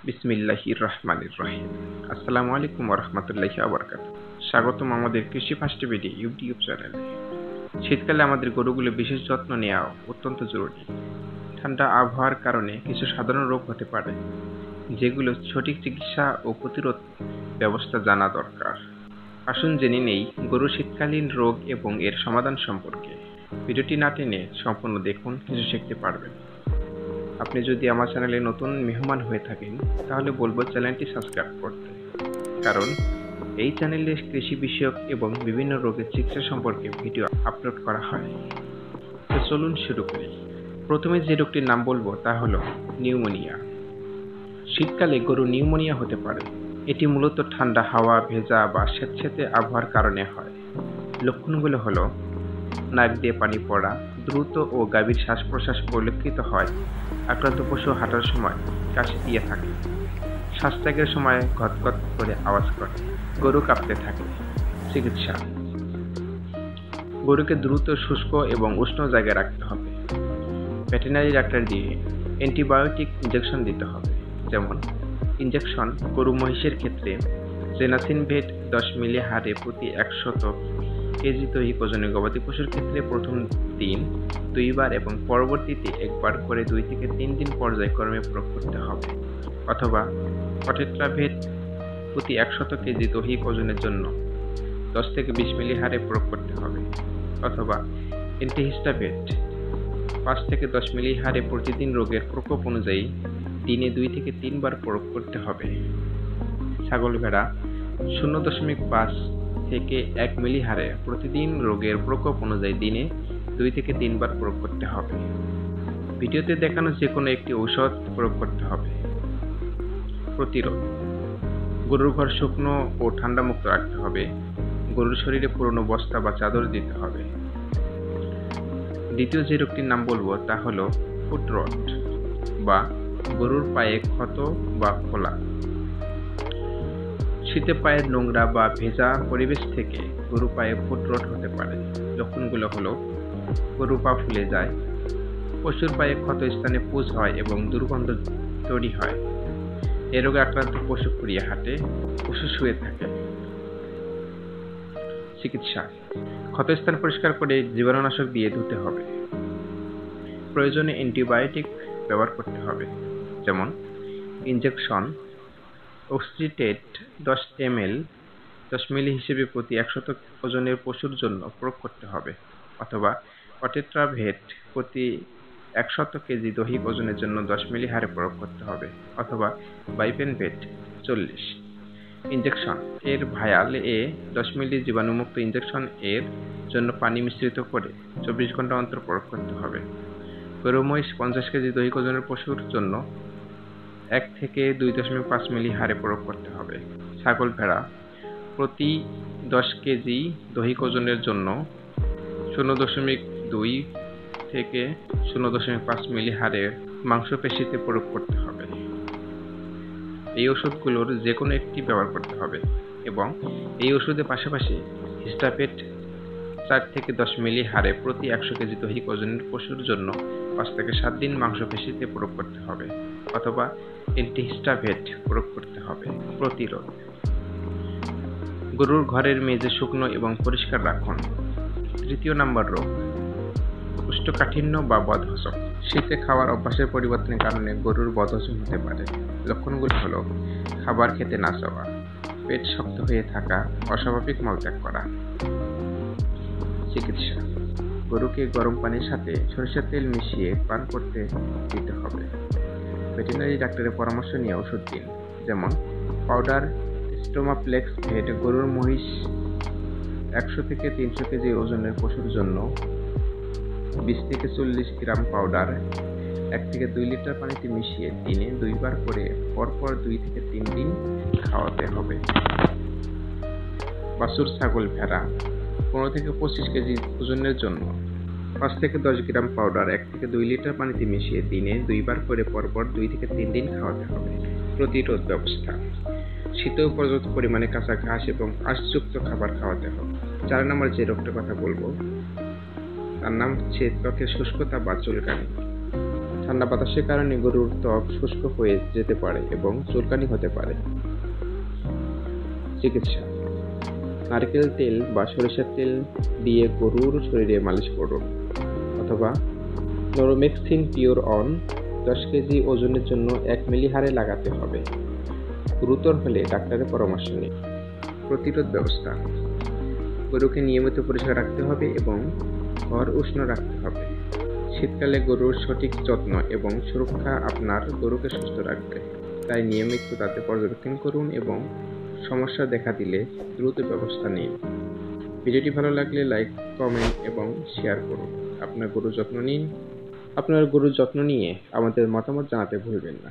বিসমিল্লাহির রহমানির রহিম। আসসালামু আলাইকুম ওয়া রাহমাতুল্লাহি ওয়া বারাকাতুহু। স্বাগতম আমাদের কৃষি ফার্স্ট বিডি ইউটিউব চ্যানেলে। শীতকালে আমাদের গরুগুলো বিশেষ যত্ন নেওয়া অত্যন্ত জরুরি। ঠান্ডা আবহাওয়ার কারণে কিছু সাধারণ রোগ হতে পারে, যেগুলো সঠিক চিকিৎসা ও প্রতিরোধ ব্যবস্থা জানা দরকার। আসুন জেনে নেই গরুর শীতকালীন রোগ এবং এর সমাধান সম্পর্কে। ভিডিওটি না টেনে সম্পূর্ণ দেখুন, কিছু শিখতে পারবেন। আপনি যদি আমার চ্যানেলে নতুন মেহমান হয়ে থাকেন, তাহলে বলবো চ্যানেলটি সাবস্ক্রাইব করতে, কারণ এই চ্যানেলে কৃষি বিষয়ক এবং বিভিন্ন রোগের চিকিৎসা সম্পর্কে ভিডিও আপলোড করা হয়। তো চলুন শুরু করি। প্রথমে যে রোগটির নাম বলবো তা হলো নিউমোনিয়া। শীতকালে গরু নিউমোনিয়া হতে পারে। এটি মূলত ঠান্ডা হাওয়া, ভেজা বা স্যাঁতসেঁতে আবহাওয়ার কারণে হয়। লক্ষণগুলো হলো নাক দিয়ে পানি পড়া, দ্রুত ও গভীর শ্বাস-প্রশ্বাস পরিলক্ষিত হয়, আক্রান্ত পশু হাঁটার সময় কাশি দিয়ে থাকে, শ্বাসত্যাগের সময় গদগদ করে আওয়াজ করে, গরু কাঁপতে থাকে। চিকিৎসা: গরুকে দ্রুত শুষ্ক এবং উষ্ণ জায়গায় রাখতে হবে। ভেটেরিনারি ডাক্তার দিয়ে অ্যান্টিবায়োটিক ইনজেকশন দিতে হবে। যেমন ইনজেকশন: গরু মহিষের ক্ষেত্রে জেনাসিনভেট 10 মিলি হারে প্রতি 100 কেজি দৈহিক ওজনের গবাদি পশুর ক্ষেত্রে প্রথম দিন 2 বার এবং পরবর্তীতে 1 বার করে 2 থেকে 3 দিন পর্যায়ক্রমে প্রয়োগ করতে হবে। অথবা অটেট্রাভেট প্রতি 100 কেজি দৈহিক ওজনের জন্য 10 থেকে 20 মিলি হারে প্রয়োগ করতে হবে। অথবা অ্যান্টিহিস্টাভেট 5 থেকে 10 মিলি হারে প্রতিদিন রোগের প্রকোপ অনুযায়ী দিনে 2 থেকে 3 বার প্রয়োগ করতে হবে। ছাগল ভেড়া 0.5 থেকে 1 মিলি হারে প্রতিদিন রোগের প্রকোপ অনুযায়ী দিনে 2 থেকে 3 বার প্রয়োগ করতে হবে। ভিডিওতে দেখানো যে কোনো একটি ঔষধ প্রয়োগ করতে হবে। প্রতিরোধ: গরুর ঘর শুকনো ও ঠান্ডা মুক্ত রাখতে হবে। গরুর শরীরে পুরনো বস্তা বা চাদর দিতে হবে। দ্বিতীয় যে রোগটির নাম বলবো তা হলো ফুট রট বা গরুর পায়ে ক্ষত বা ফোলা। শীতে পায়ের নোংরা বা ভেজা পরিবেশ থেকে গরু পায়ে ফুট রট হতে পারে। লক্ষণগুলো হলো গরু পা ফুলে যায়, পশুর পায়ে ক্ষত স্থানে পুঁজ হয় এবং দুর্গন্ধ তৈরি হয়। এ রোগে আক্রান্ত পশু খুঁড়িয়ে হাঁটে, পশু শুয়ে থাকে। চিকিৎসা: ক্ষতস্থান পরিষ্কার করে জীবাণুনাশক দিয়ে ধুতে হবে। প্রয়োজনে অ্যান্টিবায়োটিক ব্যবহার করতে হবে। যেমন ইনজেকশন: অক্সিটেট 10 ml 10 মিলি হিসেবে প্রতি 100 ওজনের পশুর জন্য প্রয়োগ করতে হবে। অথবা অটেট্রাভেট প্রতি 100 কেজি দৈহিক ওজনের জন্য 10 মিলি হারে প্রয়োগ করতে হবে। অথবা বাইপেনভেট 40 ইনজেকশন এর ভায়াল 10 মিলি জীবাণুমুক্ত ইনজেকশন এর জন্য পানি মিশ্রিত করে 24 ঘন্টা অন্তর প্রয়োগ করতে হবে। গরু মহিষ 50 কেজি দৈহিক ওজনের পশুর জন্য 1 থেকে 2.5 মিলি হারে প্রয়োগ করতে হবে। ছাগল ভেড়া প্রতি 10 কেজি দৈহিক ওজনের জন্য 0.2 থেকে 0.5 মিলি হারে মাংসপেশিতে প্রয়োগ করতে হবে। এই ওষুধগুলোর যে কোনো একটি ব্যবহার করতে হবে এবং এই ওষুধের পাশাপাশি হিস্টাভেট 4 থেকে 10 মিলি হারে প্রতি 100 কেজি দৈহিক ওজনের পশুর জন্য 5 থেকে 7 দিন মাংসপেশিতে প্রয়োগ করতে হবে। অথবা অ্যান্টিহিস্টাভেট প্রয়োগ করতে হবে। প্রতিরোধ: গরুর ঘরের মেঝে শুকনো এবং পরিষ্কার রাখুন। তৃতীয় নাম্বার রোগ কোষ্ঠকাঠিন্য বা বদহজম। শীতে খাওয়ার অভ্যাসের পরিবর্তনের কারণে গরুর বদহজম হতে পারে। লক্ষণগুলো হলো খাবার খেতে না চাওয়া, পেট শক্ত হয়ে থাকা, অস্বাভাবিক মলত্যাগ করা। চিকিৎসা: গরুকে গরম পানির সাথে সরিষার তেল মিশিয়ে পান করতে দিতে হবে। ভেটেরিনারি ডাক্তারের পরামর্শ নিয়ে ওষুধ দিন। যেমন পাউডার স্টোমাপ্লেক্স ভেট গরুর মহিষ 100 থেকে 300 কেজি ওজনের পশুর জন্য 20 থেকে 40 গ্রাম পাউডার 1 থেকে 2 লিটার পানিতে মিশিয়ে দিনে 2 বার করে পরপর 2 থেকে 3 দিন খাওয়াতে হবে। বাছুর ছাগল ভেড়া 15 থেকে 25 কেজি ওজনের জন্য 5 থেকে 10 গ্রাম পাউডার 1 থেকে 2 লিটার পানিতে মিশিয়ে দিনে 2 বার করে পরপর 2 থেকে 3 দিন খাওয়াতে হবে। প্রতিরোধ ব্যবস্থা: শীতেও পর্যাপ্ত পরিমাণে কাঁচা ঘাস এবং আঁশযুক্ত খাবার খাওয়াতে হবে। 4 নম্বর যে রোগটার কথা বলবো তার নাম হচ্ছে ত্বকের শুষ্কতা বা চুলকানি। ঠান্ডা বাতাসের কারণে গরুর ত্বক শুষ্ক হয়ে যেতে পারে এবং চুলকানি হতে পারে। চিকিৎসা: নারকেল তেল বা সরিষার তেল দিয়ে গরুর শরীরে মালিশ করুন, অথবা নরমেক্সিন পিওর অন 10 কেজি ওজনের জন্য 1 মিলি হারে লাগাতে হবে। গুরুতর হলে ডাক্তারের পরামর্শ নিন। প্রতিরোধ ব্যবস্থা: গরুকে নিয়মিত পরিষ্কার রাখতে হবে এবং ঘর উষ্ণ রাখতে হবে। শীতকালে গরুর সঠিক যত্ন এবং সুরক্ষা আপনার গরুকে সুস্থ রাখবে, তাই নিয়মিত তাদের পর্যবেক্ষণ করুন এবং সমস্যা দেখা দিলে দ্রুত ব্যবস্থা নিন। ভিডিওটি ভালো লাগলে লাইক, কমেন্ট এবং শেয়ার করুন। আপনার গরুর যত্ন নিয়ে আমাদের মতামত জানাতে ভুলবেন না।